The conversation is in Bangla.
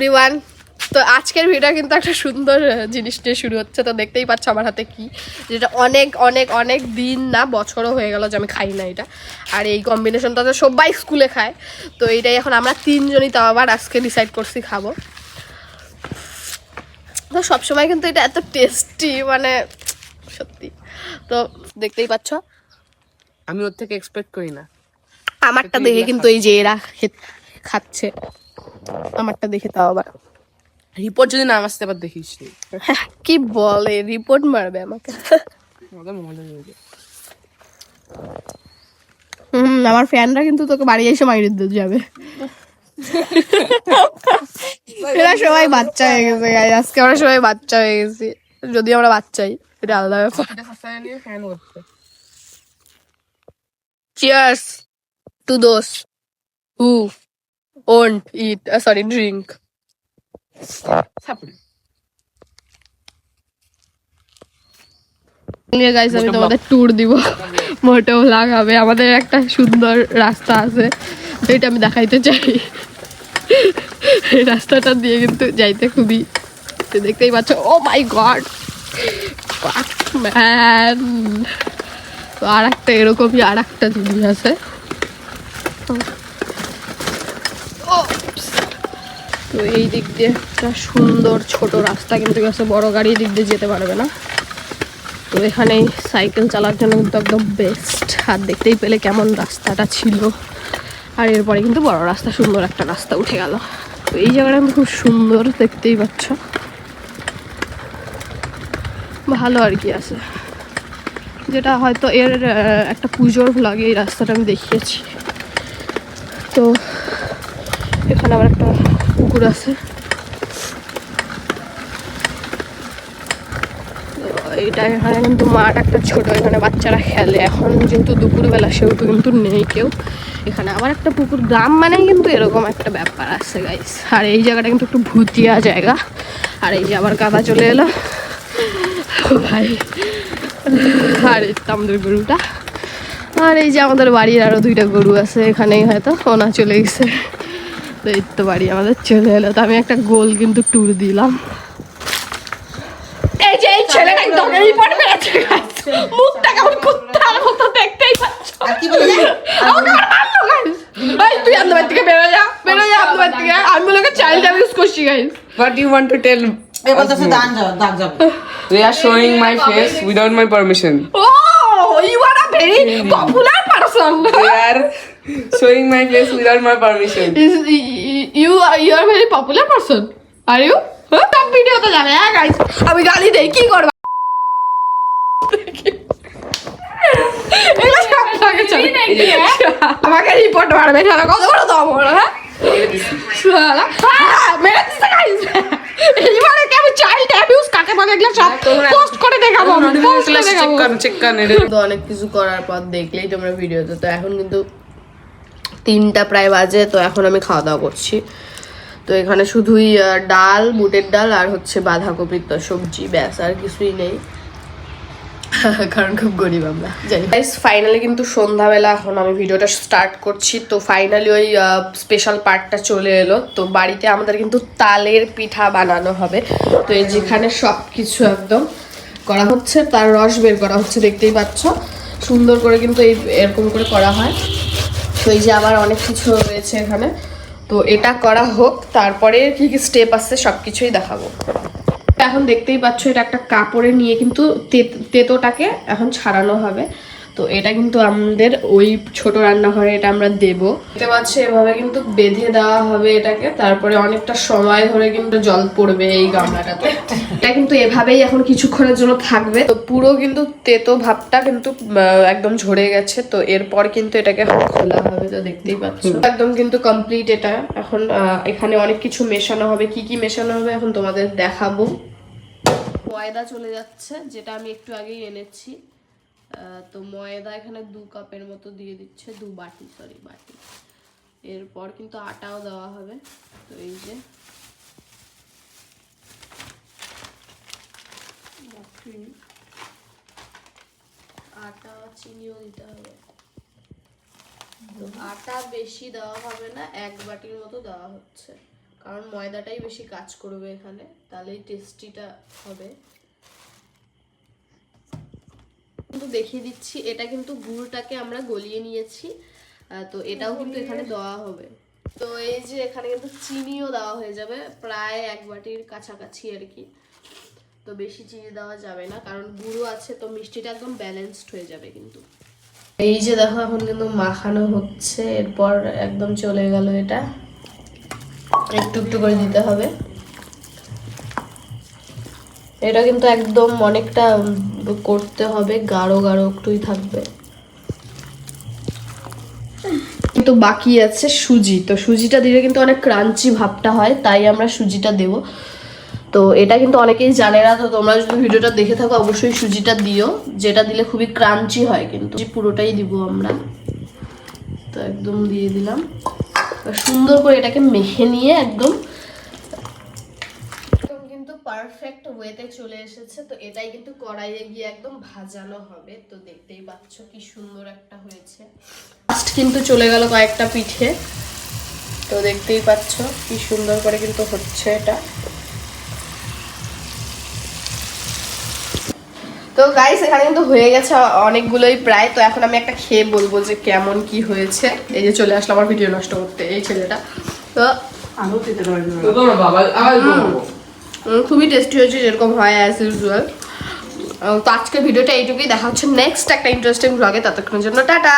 এভরিওয়ান, তো আজকের ভিডিও কিন্তু একটা সুন্দর জিনিস নিয়ে শুরু হচ্ছে। তো দেখতেই পাচ্ছ আমার হাতে কি, যেটা অনেক অনেক অনেক দিন না বছরও হয়ে গেল যে আমি খাই না এটা। আর এই কম্বিনেশনটা তো সবাই স্কুলে খায়, তো এইটাই এখন আমরা তিনজনই তাও আবার আজকে ডিসাইড করছি খাবো। তো সবসময় কিন্তু এটা এত টেস্টি, মানে সত্যি। তো দেখতেই পাচ্ছ, আমি ওর থেকে এক্সপেক্ট করি না। আমারটা দেখে কিন্তু এই যে এরা খাচ্ছে, আমারটা দেখে তাও আবার। রিপোর্ট যদি না আসতে আবার দেখিস কি বলে, রিপোর্ট মারবে আমাকে। আমার ফ্যানরা কিন্তু তোকে বাড়ি এসে মাইরে দিতে যাবে। এরা সবাই বাচ্চা হয়ে গেছে, আজকে আমরা সবাই বাচ্চা হয়ে গেছি, যদি আমরা বাচ্চাই, এটা আলাদা ব্যাপার। Cheers to those who won't eat, drink. Guys, আমি তোমাদের ট্যুর দিব, মোটো ভ্লগ হবে। আমাদের একটা সুন্দর রাস্তা আছে, এটা আমি দেখাইতে চাই। এই রাস্তাটা দিয়ে কিন্তু যাইতে খুবই, দেখতেই পাচ্ছ। ও মাই গড ম্যান, আর একটা এরকমই আর একটা জিনিস আছে। তো এই দিক দিয়ে একটা সুন্দর ছোট রাস্তা কিন্তু গেছে, বড় গাড়ি দিক দিয়ে যেতে পারবে না। তো এখানে সাইকেল চালার জন্য কিন্তু একদম বেস্ট। আর দেখতেই পেলে কেমন রাস্তাটা ছিল। আর এরপরে কিন্তু বড় রাস্তা, সুন্দর একটা রাস্তা উঠে গেল। তো এই জায়গাটা কিন্তু খুব সুন্দর, দেখতেই পাচ্ছ, ভালো আর কি আছে। যেটা হয়তো এর একটা পুজোর ভ্লগে এই রাস্তাটা আমি দেখিয়েছি। তো এখানে আবার একটা পুকুর আছে। এইটা এখানে কিন্তু মাঠ একটা ছোট, এখানে বাচ্চারা খেলে। এখন যেহেতু দুপুরবেলা সেহেতু কিন্তু নেই কেউ এখানে। আবার একটা পুকুর, গ্রাম মানে কিন্তু এরকম একটা ব্যাপার আছে গাইস। আর এই জায়গাটা কিন্তু একটু ভুতিয়া জায়গা। আর এই যে আবার কাদা চলে এলো ভাই। আর এই তো আমাদের গরুটা। আর এই যে আমাদের বাড়ির আরো দুইটা গরু আছে এখানেই, হয়তো ওনা চলে গেছে। তো এই তো বাড়ি আমাদের চলে এলো। তো আমি একটা গোল কিন্তু ট্যুর দিলাম। এই যে এই ছেলেটা একদম রিপোর্ট মেরেছে, মুখটা কেমন কুত্তার মতো, দেখতেই পাচ্ছ। আমাকে আর মারলো গাইস। এই তুই আমাদের বাড়ি থেকে বেরো যা, বেরো যা আমাদের বাড়ি থেকে। আমি লোকে চাইল্ড অ্যাবিউজ করছি guys. What do you want to tell? They are showing my face without my permission. Oh, you are a very popular person. They are showing my face without my permission. You are very popular person. Are you? সব ভিডিওতে যাবে হ্যাঁ গাইস, আমি গালি দেই, কি করবা? আমাকে রিপোর্ট মারবে, কত বড় দম ওর, হ্যাঁ মেরে দিছে গাইস। এইবারে কি আমি চাইল্ড অ্যাবিউজ কাকে বলে এগুলো সব পোস্ট করে দেখাবো, পোস্ট করে দেখাবো। চেক কর তো অনেক কিছু করার পর দেখলেই তোমরা ভিডিওতে। তো এখন কিন্তু 3টা প্রায় বাজে। তো এখন আমি খাওয়া দাওয়া করছি। তো এখানে শুধুই ডাল, বুটের ডাল আর হচ্ছে বাঁধাকপির তো সবজি, ব্যাস, আর কিছুই নেই, কারণ খুব গরিব আমরা। যাই ফাইনালি কিন্তু সন্ধ্যাবেলা এখন আমি ভিডিওটা স্টার্ট করছি। তো ফাইনালি ওই স্পেশাল পার্টটা চলে এলো। তো বাড়িতে আমাদের কিন্তু তালের পিঠা বানানো হবে। তো এই যেখানে সব কিছু একদম করা হচ্ছে, তার রস বের করা হচ্ছে, দেখতেই পাচ্ছ সুন্দর করে কিন্তু এই এরকম করে করা হয়। তো এই যে আবার অনেক কিছু রয়েছে এখানে। তো এটা করা হোক, তারপরে কি কি স্টেপ আছে সব কিছুই দেখাবো। এখন দেখতেই পাচ্ছ এটা একটা কাপড়ে নিয়ে কিন্তু তেতোটাকে এখন ছাড়ানো হবে। তো এটা কিন্তু আমাদের ওই ছোট রান্নাঘরে এটা আমরা দেবো। দেখতে পাচ্ছ এভাবে কিন্তু বেঁধে দেওয়া হবে এটাকে, তারপরে অনেকটা সময় ধরে কিন্তু জল পড়বে এই গামলাটাতে। এটা কিন্তু এভাবেই এখন কিছুক্ষণের জন্য থাকবে। তো পুরো কিন্তু তেতো ভাবটা কিন্তু একদম ঝরে গেছে। তো এরপর কিন্তু এটাকে খোলা হবে। তো দেখতেই পাচ্ছ একদম কিন্তু কমপ্লিট এটা। এখন এখানে অনেক কিছু মেশানো হবে, কি কি মেশানো হবে এখন তোমাদের দেখাবো। ময়দা চলে যাচ্ছে, যেটা আমি একটু আগেই এনেছি। তো ময়দা এখানে 2 কাপের মতো দিয়ে দিচ্ছে, 2 বাটি, বাটি। এরপর কিন্তু আটাও দেওয়া হবে। তো এই যে আটা, চিনিও দিতে হবে। তো আটা বেশি দেওয়া হবে না, 1 বাটির মতো দেওয়া হচ্ছে। কারণ ময়দাটাই বেশি কাজ করবে এখানে, তাহলেই টেস্টিটা হবে। কিন্তু দেখিয়ে দিচ্ছি, এটা কিন্তু গুড়টাকে আমরা গলিয়ে নিয়েছি, তো এটাও কিন্তু এখানে দেওয়া হবে। তো এই যে এখানে কিন্তু চিনিও দেওয়া হয়ে যাবে, প্রায় 1 বাটির কাছাকাছি আর কি। তো বেশি চিনি দেওয়া যাবে না, কারণ গুঁড়ো আছে, তো মিষ্টিটা একদম ব্যালেন্সড হয়ে যাবে কিন্তু। এই যে দেখো এখন কিন্তু মাখানো হচ্ছে, এরপর একদম চলে গেল এটা, একটু একটু করে দিতে হবে। এটা কিন্তু একদম অনেকটা করতে হবে, গাঢ় গাঢ় একটুই থাকবে। কিন্তু বাকি আছে সুজি, তো সুজিটা দিলে কিন্তু অনেক ক্রাঞ্চি ভাবটা হয়, তাই আমরা সুজিটা দেব। তো এটা কিন্তু অনেকেই জানে না, তো তোমরা যদি ভিডিওটা দেখে থাকো অবশ্যই সুজিটা দিও, যেটা দিলে খুবই ক্রাঞ্চি হয়। কিন্তু পুরোটাই দিব আমরা, তো একদম দিয়ে দিলাম। সুন্দর করে এটাকে মেখে নিয়ে একদম কিন্তু পারফেক্ট ওয়েতে চলে এসেছে। তো এটাই কিন্তু কড়াইয়ে গিয়ে একদম ভাজানো হবে। তো দেখতেই পাচ্ছ কি সুন্দর একটা হয়েছে। ফার্স্ট কিন্তু চলে গেল কয়েকটা পিঠে, তো দেখতেই পাচ্ছ কি সুন্দর করে কিন্তু হচ্ছে এটা। তো গাইস এখানে কিন্তু হয়ে গেছে অনেকগুলোই প্রায়। তো এখন আমি একটা খেয়ে বলবো যে কেমন কি হয়েছে। এই যে চলে আসলো আমার ভিডিও নষ্ট করতে এই ছেলেটা। তো খুবই টেস্টি হয়েছে, যেরকম হয় অ্যাজ ইউজুয়াল। তো আজকের ভিডিওটা এইটুকুই, দেখা হচ্ছে নেক্সট একটা ইন্টারেস্টিং ব্লগে। ততক্ষণের জন্য টাটা।